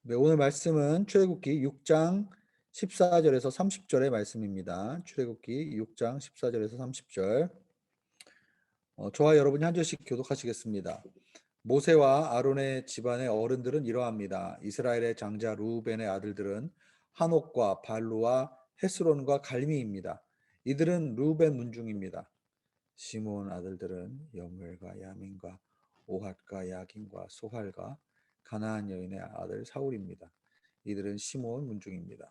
네, 오늘 말씀은 출애굽기 6장 14절에서 30절의 말씀입니다. 출애굽기 6장 14절에서 30절. 저와 여러분이 한 절씩 교독하시겠습니다. 모세와 아론의 집안의 어른들은 이러합니다. 이스라엘의 장자 루벤의 아들들은 한옥과 발루와 헤스론과 갈미입니다. 이들은 루벤 문중입니다. 시므온 아들들은 여무엘과 야민과 오핫과 야긴과 소할과 가나안 여인의 아들 사울입니다. 이들은 시므온 문중입니다.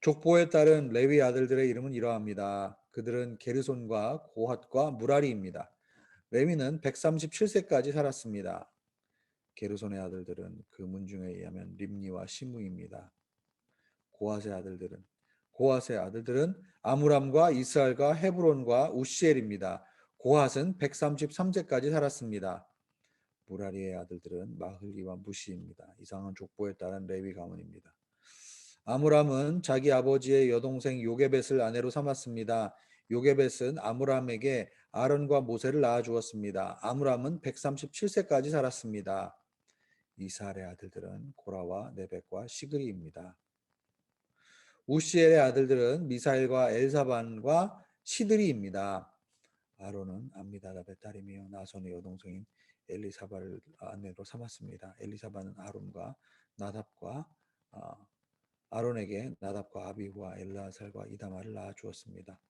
족보에 따른 레위 아들들의 이름은 이러합니다. 그들은 게르손과 고핫과 무라리입니다. 레위는 137세까지 살았습니다. 게르손의 아들들은 그 문중에 의하면 림니와 시므입니다. 고핫의 아들들은 아므람과 이스알과 헤브론과 우시엘입니다. 고핫은 133세까지 살았습니다. 무라리의 아들들은 마흘리와 무시입니다. 이상은 족보에 따른 레위 가문입니다. 아므람은 자기 아버지의 여동생 요게벳을 아내로 삼았습니다. 요게벳은 아므람에게 아론과 모세를 낳아주었습니다. 아므람은 137세까지 살았습니다. 이스할의 아들들은 고라와 네벡과 시그리입니다. 우시엘의 아들들은 미사엘과 엘사반과 시드리입니다. 아론은 암미다답의 딸이며 나손의 여동생인 엘리사바를 아내로 삼았습니다. 엘리사바는 아론에게 나답과 아비후와 엘르아살과 이다말을 낳아주었습니다.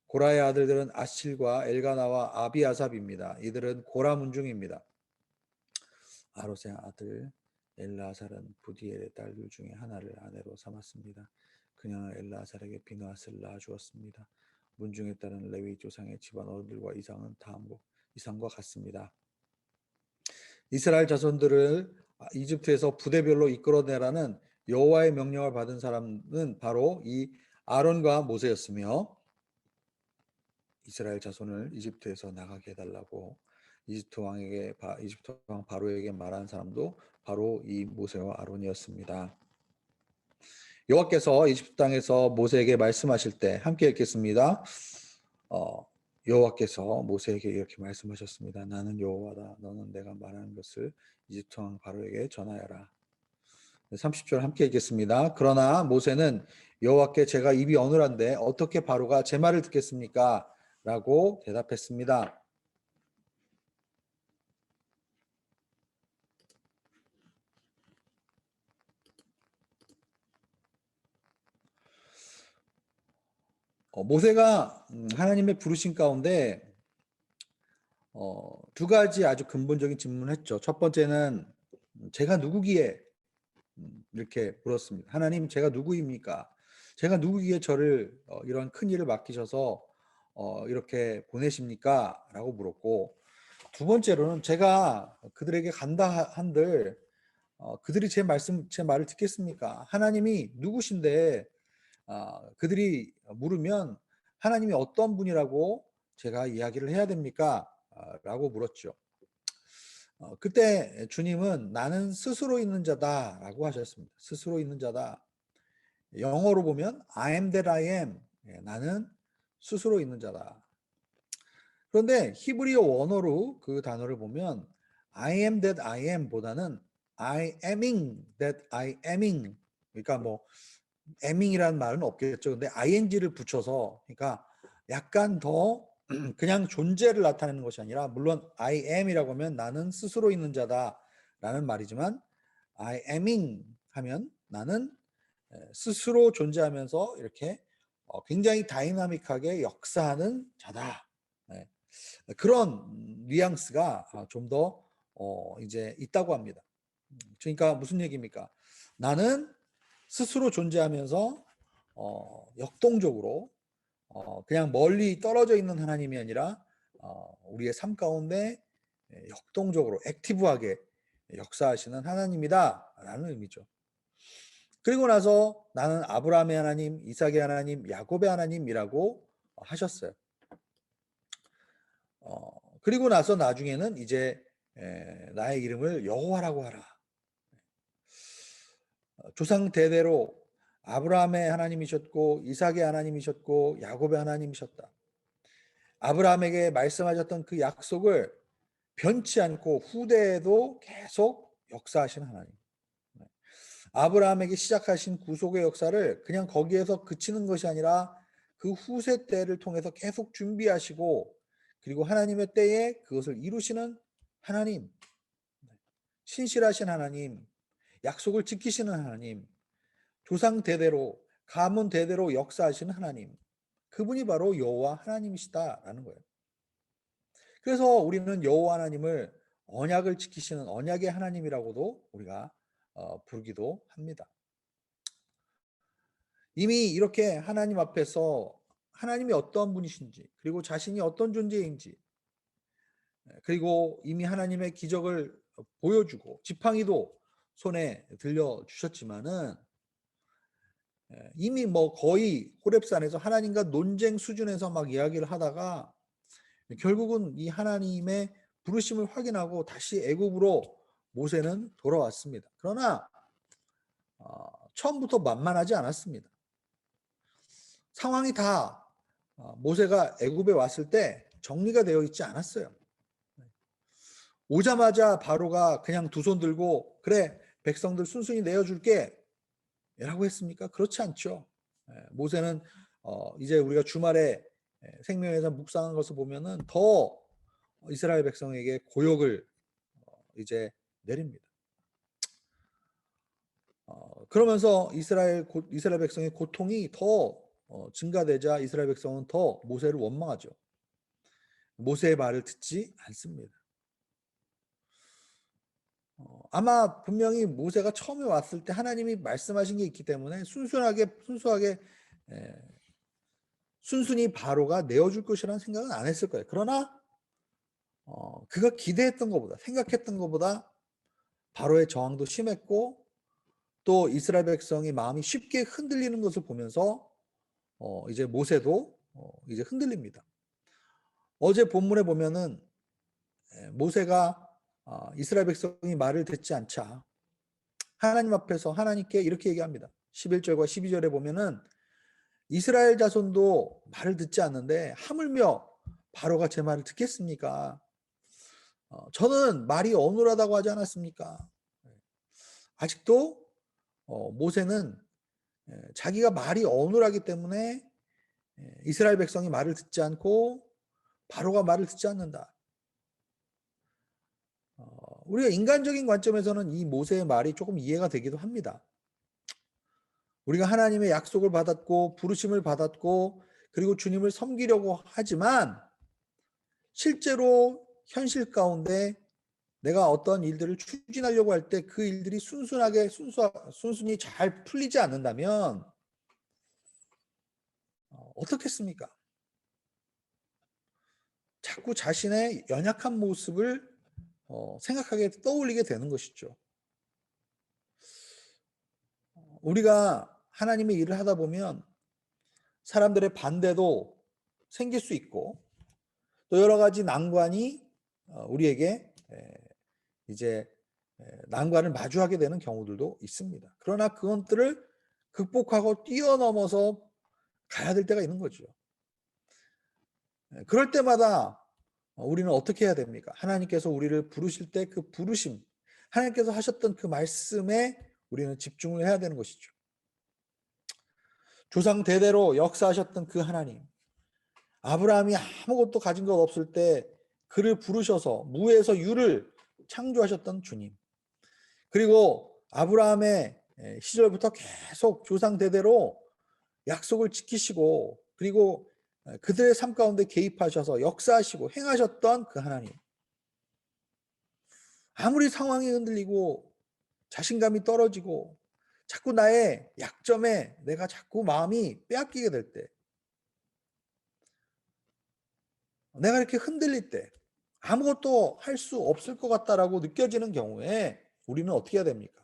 고라의 아들들은 아실과 엘가나와 아비아삽입니다. 이들은 고라 문중입니다. 아롯의 아들 엘르아살은 부디엘의 딸들 중에 하나를 아내로 삼았습니다. 그녀는 엘르아살에게 비누아스를 낳아주었습니다. 문중에 따른 레위 조상의 집안 어른들과 이상과 같습니다. 이스라엘 자손들을 이집트에서 부대별로 이끌어내라는 여호와의 명령을 받은 사람은 바로 이 아론과 모세였으며, 이스라엘 자손을 이집트에서 나가게 해달라고 이집트 왕 바로에게 말한 사람도 바로 이 모세와 아론이었습니다. 여호와께서 이집트 땅에서 모세에게 말씀하실 때 함께 읽겠습니다. 여호와께서 모세에게 이렇게 말씀하셨습니다. 나는 여호와다. 너는 내가 말하는 것을 이집트 왕 바로에게 전하여라. 30절 함께 읽겠습니다. 그러나 모세는 여호와께 제가 입이 어눌한데 어떻게 바로가 제 말을 듣겠습니까? 라고 대답했습니다. 모세가 하나님의 부르심 가운데 두 가지 아주 근본적인 질문을 했죠. 첫 번째는 제가 누구기에 이렇게 물었습니다. 하나님, 제가 누구입니까? 제가 누구기에 저를 이런 큰 일을 맡기셔서 이렇게 보내십니까? 라고 물었고, 두 번째로는 제가 그들에게 간다 한들 그들이 제 말을 듣겠습니까? 하나님이 누구신데 그들이 물으면 하나님이 어떤 분이라고 제가 이야기를 해야 됩니까? 라고 물었죠. 그때 주님은 나는 스스로 있는 자다라고 하셨습니다. 스스로 있는 자다. 영어로 보면 I am that I am. 나는 스스로 있는 자다. 그런데 히브리어 원어로 그 단어를 보면 I am that I am 보다는 I aming that I aming. 그러니까 뭐 aming이라는 말은 없겠죠. 근데 ing를 붙여서, 그러니까 약간 더 그냥 존재를 나타내는 것이 아니라, 물론 I am이라고 하면 나는 스스로 있는 자다라는 말이지만, I aming 하면 나는 스스로 존재하면서 이렇게 굉장히 다이나믹하게 역사하는 자다. 그런 뉘앙스가 좀 더 이제 있다고 합니다. 그러니까 무슨 얘기입니까? 나는 스스로 존재하면서 역동적으로 그냥 멀리 떨어져 있는 하나님이 아니라 우리의 삶 가운데 역동적으로 액티브하게 역사하시는 하나님이다 라는 의미죠. 그리고 나서 나는 아브라함의 하나님, 이삭의 하나님, 야곱의 하나님이라고 하셨어요. 그리고 나서 나중에는 이제 나의 이름을 여호와라고 하라. 조상 대대로 아브라함의 하나님이셨고 이삭의 하나님이셨고 야곱의 하나님이셨다. 아브라함에게 말씀하셨던 그 약속을 변치 않고 후대에도 계속 역사하시는 하나님. 아브라함에게 시작하신 구속의 역사를 그냥 거기에서 그치는 것이 아니라 그 후세 때를 통해서 계속 준비하시고, 그리고 하나님의 때에 그것을 이루시는 하나님, 신실하신 하나님, 약속을 지키시는 하나님, 조상 대대로 가문 대대로 역사하시는 하나님, 그분이 바로 여호와 하나님이시다라는 거예요. 그래서 우리는 여호와 하나님을 언약을 지키시는 언약의 하나님이라고도 우리가 부르기도 합니다. 이미 이렇게 하나님 앞에서 하나님이 어떠한 분이신지, 그리고 자신이 어떤 존재인지, 그리고 이미 하나님의 기적을 보여주고 지팡이도 손에 들려주셨지만은, 이미 뭐 거의 호렙산에서 하나님과 논쟁 수준에서 막 이야기를 하다가 결국은 이 하나님의 부르심을 확인하고 다시 애굽으로 모세는 돌아왔습니다. 그러나 처음부터 만만하지 않았습니다. 상황이 다 모세가 애굽에 왔을 때 정리가 되어 있지 않았어요. 오자마자 바로가 그냥 두 손 들고 그래 백성들 순순히 내어줄게 라고 했습니까? 그렇지 않죠. 모세는 이제 우리가 주말에 생명에서 묵상한 것을 보면은 더 이스라엘 백성에게 고역을 이제 내립니다. 그러면서 이스라엘 백성의 고통이 더 증가되자 이스라엘 백성은 더 모세를 원망하죠. 모세의 말을 듣지 않습니다. 아마 분명히 모세가 처음에 왔을 때 하나님이 말씀하신 게 있기 때문에 순수하게 순순히 바로가 내어줄 것이라는 생각은 안 했을 거예요. 그러나 그가 기대했던 것보다, 생각했던 것보다 바로의 저항도 심했고, 또 이스라엘 백성이 마음이 쉽게 흔들리는 것을 보면서 이제 모세도 이제 흔들립니다. 어제 본문에 보면은 모세가 이스라엘 백성이 말을 듣지 않자 하나님 앞에서 하나님께 이렇게 얘기합니다. 11절과 12절에 보면은 이스라엘 자손도 말을 듣지 않는데 하물며 바로가 제 말을 듣겠습니까? 저는 말이 어눌하다고 하지 않았습니까? 아직도 모세는 자기가 말이 어눌하기 때문에 이스라엘 백성이 말을 듣지 않고 바로가 말을 듣지 않는다. 우리가 인간적인 관점에서는 이 모세의 말이 조금 이해가 되기도 합니다. 우리가 하나님의 약속을 받았고 부르심을 받았고 그리고 주님을 섬기려고 하지만 실제로 현실 가운데 내가 어떤 일들을 추진하려고 할 때 그 일들이 순순히 잘 풀리지 않는다면 어떻겠습니까? 자꾸 자신의 연약한 모습을 생각하게 떠올리게 되는 것이죠. 우리가 하나님의 일을 하다 보면 사람들의 반대도 생길 수 있고 또 여러 가지 난관이 우리에게 이제 난관을 마주하게 되는 경우들도 있습니다. 그러나 그것들을 극복하고 뛰어넘어서 가야 될 때가 있는 거죠. 그럴 때마다 우리는 어떻게 해야 됩니까? 하나님께서 우리를 부르실 때 그 부르심, 하나님께서 하셨던 그 말씀에 우리는 집중을 해야 되는 것이죠. 조상 대대로 역사하셨던 그 하나님, 아브라함이 아무것도 가진 것 없을 때 그를 부르셔서 무에서 유를 창조하셨던 주님, 그리고 아브라함의 시절부터 계속 조상 대대로 약속을 지키시고 그리고 그들의 삶 가운데 개입하셔서 역사하시고 행하셨던 그 하나님, 아무리 상황이 흔들리고 자신감이 떨어지고 자꾸 나의 약점에 내가 자꾸 마음이 빼앗기게 될 때, 내가 이렇게 흔들릴 때 아무것도 할 수 없을 것 같다라고 느껴지는 경우에 우리는 어떻게 해야 됩니까?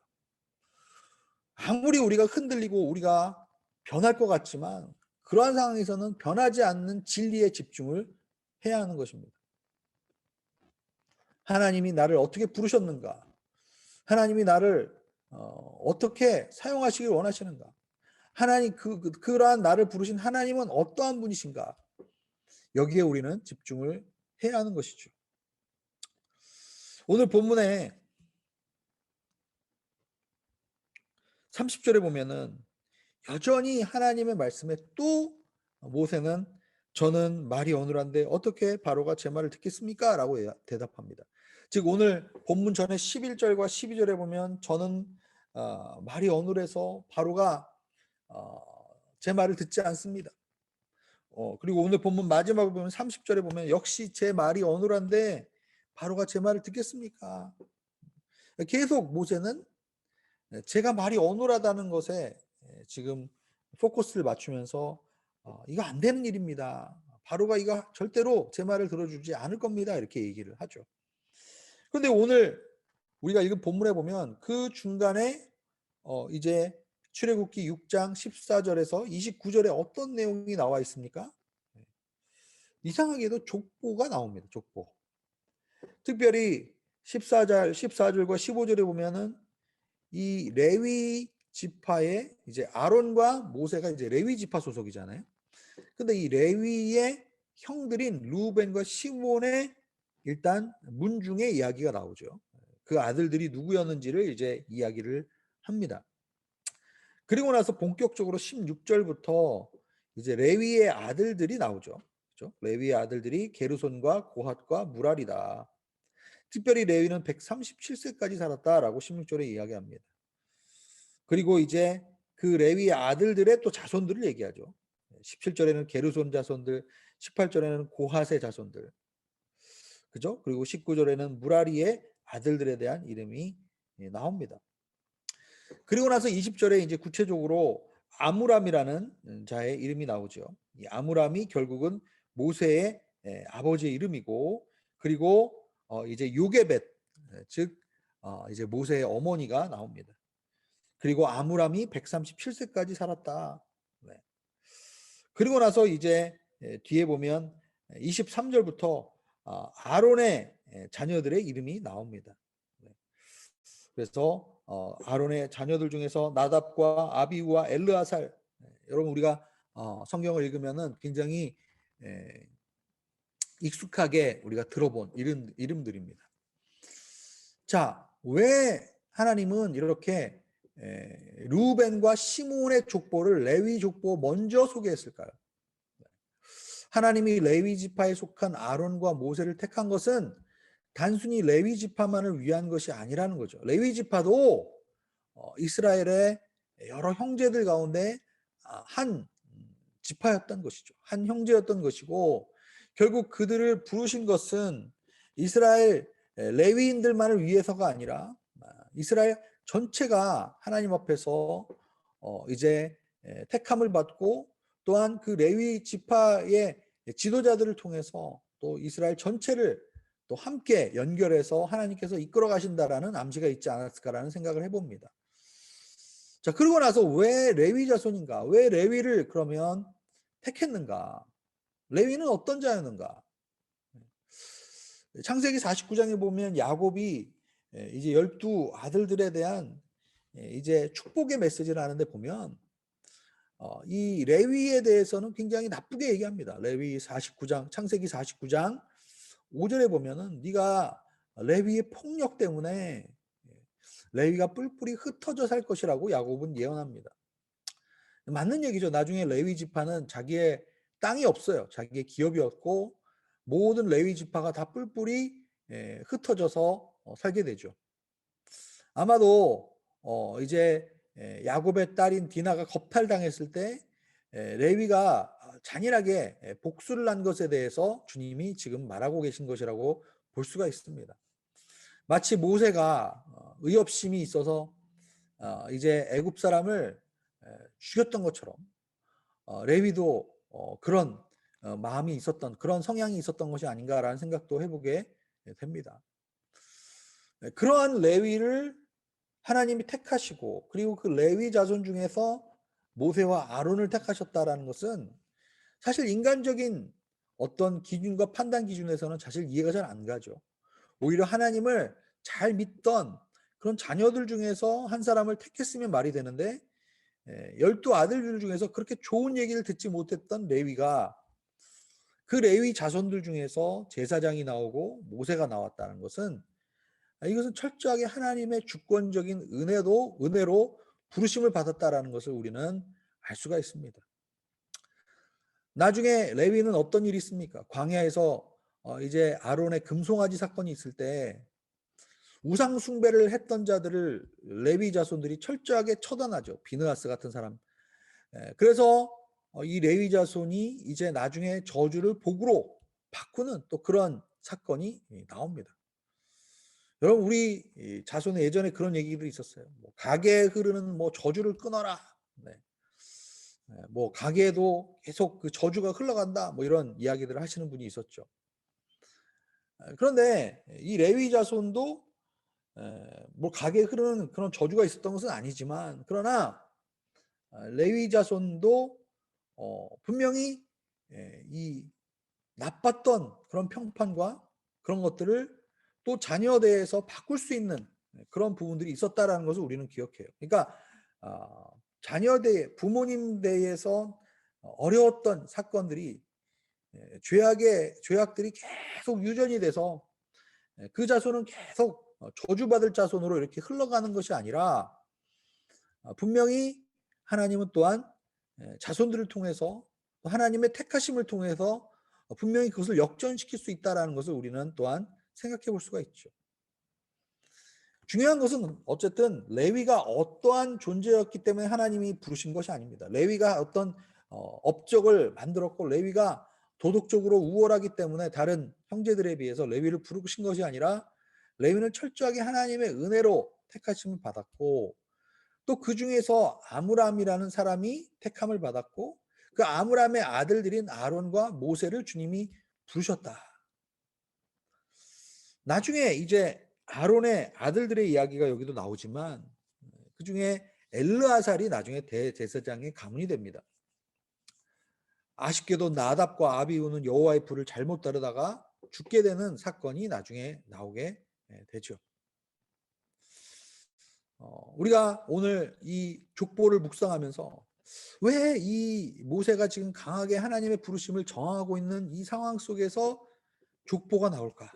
아무리 우리가 흔들리고 우리가 변할 것 같지만 그러한 상황에서는 변하지 않는 진리에 집중을 해야 하는 것입니다. 하나님이 나를 어떻게 부르셨는가? 하나님이 나를 어떻게 사용하시길 원하시는가? 하나님 그러한 나를 부르신 하나님은 어떠한 분이신가? 여기에 우리는 집중을 해야 하는 것이죠. 오늘 본문에 30절에 보면은 여전히 하나님의 말씀에 또 모세는 저는 말이 어눌한데 어떻게 바로가 제 말을 듣겠습니까? 라고 대답합니다. 즉 오늘 본문 전에 11절과 12절에 보면 저는 말이 어눌해서 바로가 제 말을 듣지 않습니다. 그리고 오늘 본문 마지막을 보면 30절에 보면 역시 제 말이 어눌한데 바로가 제 말을 듣겠습니까? 계속 모세는 제가 말이 어눌하다는 것에 지금 포커스를 맞추면서 이거 안 되는 일입니다. 바로가 이거 절대로 제 말을 들어주지 않을 겁니다. 이렇게 얘기를 하죠. 그런데 오늘 우리가 읽은 본문에 보면 그 중간에 이제 출애굽기 6장 14절에서 29절에 어떤 내용이 나와 있습니까? 이상하게도 족보가 나옵니다. 족보. 특별히 14절과 15절에 보면은 이 레위 지파의 이제 아론과 모세가 이제 레위 지파 소속이잖아요. 근데 이 레위의 형들인 루벤과 시몬의 일단 문중의 이야기가 나오죠. 그 아들들이 누구였는지를 이제 이야기를 합니다. 그리고 나서 본격적으로 16절부터 이제 레위의 아들들이 나오죠. 그렇죠? 레위의 아들들이 게르손과 고핫과 무랄이다. 특별히 레위는 137세까지 살았다라고 16절에 이야기합니다. 그리고 이제 그 레위의 아들들의 또 자손들을 얘기하죠. 17절에는 게르손 자손들, 18절에는 고핫의 자손들. 그죠? 그리고 19절에는 무라리의 아들들에 대한 이름이 나옵니다. 그리고 나서 20절에 이제 구체적으로 아므람이라는 자의 이름이 나오죠. 이 아므람이 결국은 모세의 아버지의 이름이고, 그리고 이제 요게벳, 즉 이제 모세의 어머니가 나옵니다. 그리고 아므람이 137세까지 살았다. 네. 그리고 나서 이제 뒤에 보면 23절부터 아론의 자녀들의 이름이 나옵니다. 네. 그래서 아론의 자녀들 중에서 나답과 아비우와 엘르아살, 여러분 우리가 성경을 읽으면은 굉장히 익숙하게 우리가 들어본 이름들입니다. 자, 왜 하나님은 이렇게 루벤과 시몬의 족보를 레위 족보 먼저 소개했을까요? 하나님이 레위 지파에 속한 아론과 모세를 택한 것은 단순히 레위 지파만을 위한 것이 아니라는 거죠. 레위 지파도 이스라엘의 여러 형제들 가운데 한 지파였던 것이죠. 한 형제였던 것이고, 결국 그들을 부르신 것은 이스라엘 레위인들만을 위해서가 아니라 이스라엘 전체가 하나님 앞에서 이제 택함을 받고, 또한 그 레위 지파의 지도자들을 통해서 또 이스라엘 전체를 또 함께 연결해서 하나님께서 이끌어 가신다라는 암시가 있지 않았을까라는 생각을 해봅니다. 자, 그러고 나서 왜 레위 자손인가? 왜 레위를 그러면 택했는가? 레위는 어떤 자였는가? 창세기 49장에 보면 야곱이 이제 12 아들들에 대한 이제 축복의 메시지를 하는데 보면 이 레위에 대해서는 굉장히 나쁘게 얘기합니다. 레위 49장, 창세기 49장 5절에 보면은 네가 레위의 폭력 때문에 레위가 뿔뿔이 흩어져 살 것이라고 야곱은 예언합니다. 맞는 얘기죠. 나중에 레위 지파는 자기의 땅이 없어요. 자기의 기업이었고 모든 레위 지파가 다 뿔뿔이 흩어져서 살게 되죠. 아마도 이제 야곱의 딸인 디나가 겁탈당했을 때 레위가 잔인하게 복수를 한 것에 대해서 주님이 지금 말하고 계신 것이라고 볼 수가 있습니다. 마치 모세가 의협심이 있어서 이제 애굽 사람을 죽였던 것처럼 레위도 그런 마음이 있었던, 그런 성향이 있었던 것이 아닌가라는 생각도 해보게 됩니다. 그러한 레위를 하나님이 택하시고, 그리고 그 레위 자손 중에서 모세와 아론을 택하셨다라는 것은 사실 인간적인 어떤 기준과 판단 기준에서는 사실 이해가 잘 안 가죠. 오히려 하나님을 잘 믿던 그런 자녀들 중에서 한 사람을 택했으면 말이 되는데 12 아들들 중에서 그렇게 좋은 얘기를 듣지 못했던 레위가 그 레위 자손들 중에서 제사장이 나오고 모세가 나왔다는 것은 이것은 철저하게 하나님의 주권적인 은혜로 부르심을 받았다라는 것을 우리는 알 수가 있습니다. 나중에 레위는 어떤 일이 있습니까? 광야에서 이제 아론의 금송아지 사건이 있을 때 우상 숭배를 했던 자들을 레위 자손들이 철저하게 처단하죠. 비느하스 같은 사람. 그래서 이 레위 자손이 이제 나중에 저주를 복으로 바꾸는 또 그런 사건이 나옵니다. 여러분 우리 자손의 예전에 그런 얘기들이 있었어요. 뭐 가게에 흐르는 뭐 저주를 끊어라. 네. 뭐 가게에도 계속 그 저주가 흘러간다. 뭐 이런 이야기들을 하시는 분이 있었죠. 그런데 이 레위 자손도 뭐 가게에 흐르는 그런 저주가 있었던 것은 아니지만 그러나 레위 자손도 분명히 이 나빴던 그런 평판과 그런 것들을 또 자녀대에서 바꿀 수 있는 그런 부분들이 있었다라는 것을 우리는 기억해요. 그러니까 자녀대, 부모님 대에서 어려웠던 사건들이 죄악들이 계속 유전이 돼서 그 자손은 계속 저주받을 자손으로 이렇게 흘러가는 것이 아니라 분명히 하나님은 또한 자손들을 통해서 하나님의 택하심을 통해서 분명히 그것을 역전시킬 수 있다는 것을 우리는 또한 생각해 볼 수가 있죠. 중요한 것은 어쨌든 레위가 어떠한 존재였기 때문에 하나님이 부르신 것이 아닙니다. 레위가 어떤 업적을 만들었고 레위가 도덕적으로 우월하기 때문에 다른 형제들에 비해서 레위를 부르신 것이 아니라 레위는 철저하게 하나님의 은혜로 택하심을 받았고 또 그 중에서 아므람이라는 사람이 택함을 받았고 그 아므람의 아들들인 아론과 모세를 주님이 부르셨다. 나중에 이제 아론의 아들들의 이야기가 여기도 나오지만 그 중에 엘르아살이 나중에 대제사장의 가문이 됩니다. 아쉽게도 나답과 아비후는 여호와의 불을 잘못 따르다가 죽게 되는 사건이 나중에 나오게 되죠. 우리가 오늘 이 족보를 묵상하면서 왜 이 모세가 지금 강하게 하나님의 부르심을 저항하고 있는 이 상황 속에서 족보가 나올까?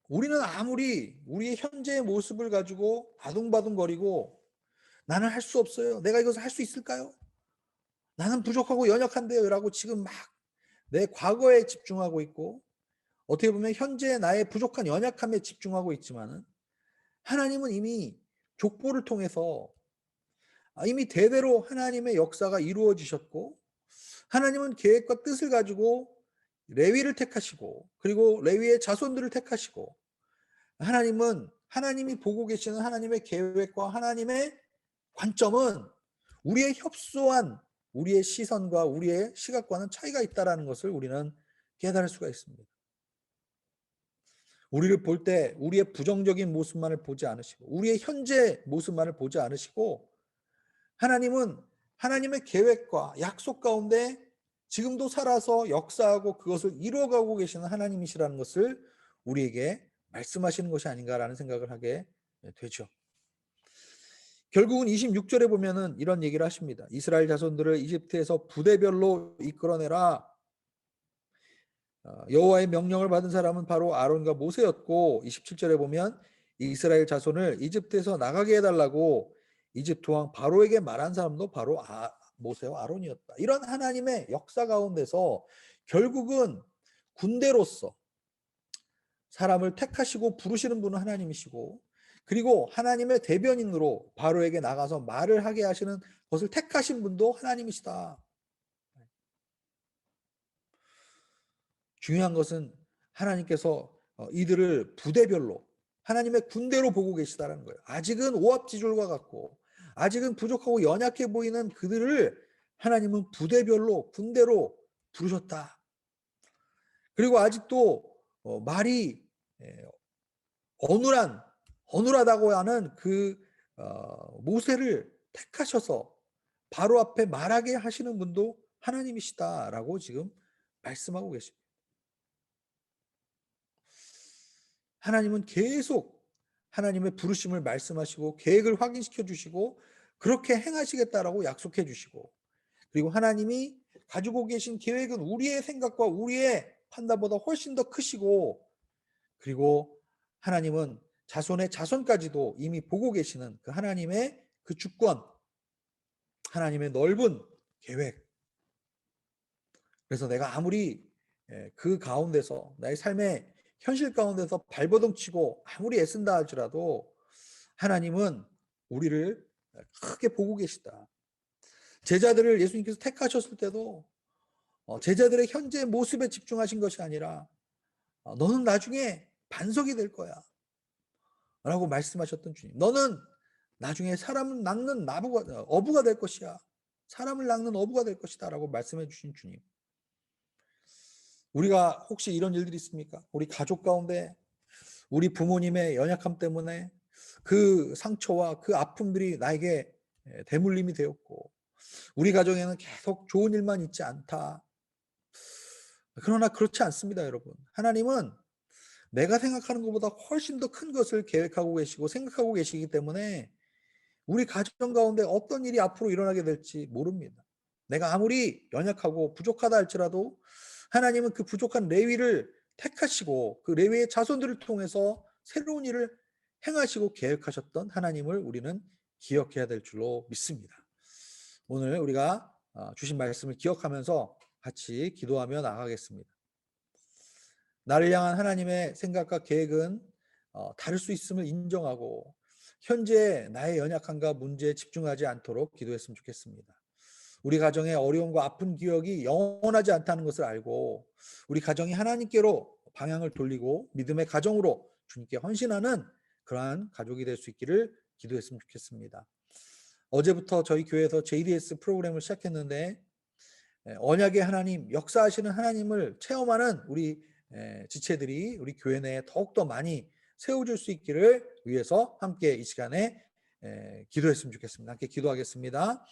우리는 아무리 우리의 현재의 모습을 가지고 아둥바둥거리고 나는 할 수 없어요. 내가 이것을 할 수 있을까요? 나는 부족하고 연약한데요. 라고 지금 막 내 과거에 집중하고 있고 어떻게 보면 현재 나의 부족한 연약함에 집중하고 있지만은 하나님은 이미 족보를 통해서 이미 대대로 하나님의 역사가 이루어지셨고 하나님은 계획과 뜻을 가지고 레위를 택하시고 그리고 레위의 자손들을 택하시고 하나님은 하나님이 보고 계시는 하나님의 계획과 하나님의 관점은 우리의 협소한 우리의 시선과 우리의 시각과는 차이가 있다는 것을 우리는 깨달을 수가 있습니다. 우리를 볼 때 우리의 부정적인 모습만을 보지 않으시고 우리의 현재 모습만을 보지 않으시고 하나님은 하나님의 계획과 약속 가운데 지금도 살아서 역사하고 그것을 이루어가고 계시는 하나님이시라는 것을 우리에게 말씀하시는 것이 아닌가라는 생각을 하게 되죠. 결국은 26절에 보면은 이런 얘기를 하십니다. 이스라엘 자손들을 이집트에서 부대별로 이끌어내라. 여호와의 명령을 받은 사람은 바로 아론과 모세였고 27절에 보면 이스라엘 자손을 이집트에서 나가게 해달라고 이집트 왕 바로에게 말한 사람도 바로 모세와 아론이었다. 이런 하나님의 역사 가운데서 결국은 군대로서 사람을 택하시고 부르시는 분은 하나님이시고 그리고 하나님의 대변인으로 바로에게 나가서 말을 하게 하시는 것을 택하신 분도 하나님이시다. 중요한 것은 하나님께서 이들을 부대별로 하나님의 군대로 보고 계시다는 거예요. 아직은 오합지졸과 같고 아직은 부족하고 연약해 보이는 그들을 하나님은 부대별로 군대로 부르셨다. 그리고 아직도 말이 어눌하다고 하는 그 모세를 택하셔서 바로 앞에 말하게 하시는 분도 하나님이시다라고 지금 말씀하고 계십니다. 하나님은 계속 하나님의 부르심을 말씀하시고 계획을 확인시켜 주시고 그렇게 행하시겠다라고 약속해 주시고 그리고 하나님이 가지고 계신 계획은 우리의 생각과 우리의 판단보다 훨씬 더 크시고 그리고 하나님은 자손의 자손까지도 이미 보고 계시는 그 하나님의 그 주권, 하나님의 넓은 계획. 그래서 내가 아무리 그 가운데서 나의 삶의 현실 가운데서 발버둥치고 아무리 애쓴다 할지라도 하나님은 우리를 크게 보고 계시다. 제자들을 예수님께서 택하셨을 때도 제자들의 현재 모습에 집중하신 것이 아니라 너는 나중에 반석이 될 거야 라고 말씀하셨던 주님. 너는 나중에 사람을 낚는 어부가 될 것이야. 사람을 낚는 어부가 될 것이다 라고 말씀해 주신 주님. 우리가 혹시 이런 일들이 있습니까? 우리 가족 가운데 우리 부모님의 연약함 때문에 그 상처와 그 아픔들이 나에게 대물림이 되었고 우리 가정에는 계속 좋은 일만 있지 않다. 그러나 그렇지 않습니다, 여러분. 하나님은 내가 생각하는 것보다 훨씬 더 큰 것을 계획하고 계시고 생각하고 계시기 때문에 우리 가정 가운데 어떤 일이 앞으로 일어나게 될지 모릅니다. 내가 아무리 연약하고 부족하다 할지라도 하나님은 그 부족한 레위를 택하시고 그 레위의 자손들을 통해서 새로운 일을 행하시고 계획하셨던 하나님을 우리는 기억해야 될 줄로 믿습니다. 오늘 우리가 주신 말씀을 기억하면서 같이 기도하며 나가겠습니다. 나를 향한 하나님의 생각과 계획은 다를 수 있음을 인정하고 현재 나의 연약함과 문제에 집중하지 않도록 기도했으면 좋겠습니다. 우리 가정의 어려움과 아픈 기억이 영원하지 않다는 것을 알고 우리 가정이 하나님께로 방향을 돌리고 믿음의 가정으로 주님께 헌신하는 그러한 가족이 될 수 있기를 기도했으면 좋겠습니다. 어제부터 저희 교회에서 JDS 프로그램을 시작했는데 언약의 하나님, 역사하시는 하나님을 체험하는 우리 지체들이 우리 교회 내에 더욱더 많이 세워줄 수 있기를 위해서 함께 이 시간에 기도했으면 좋겠습니다. 함께 기도하겠습니다.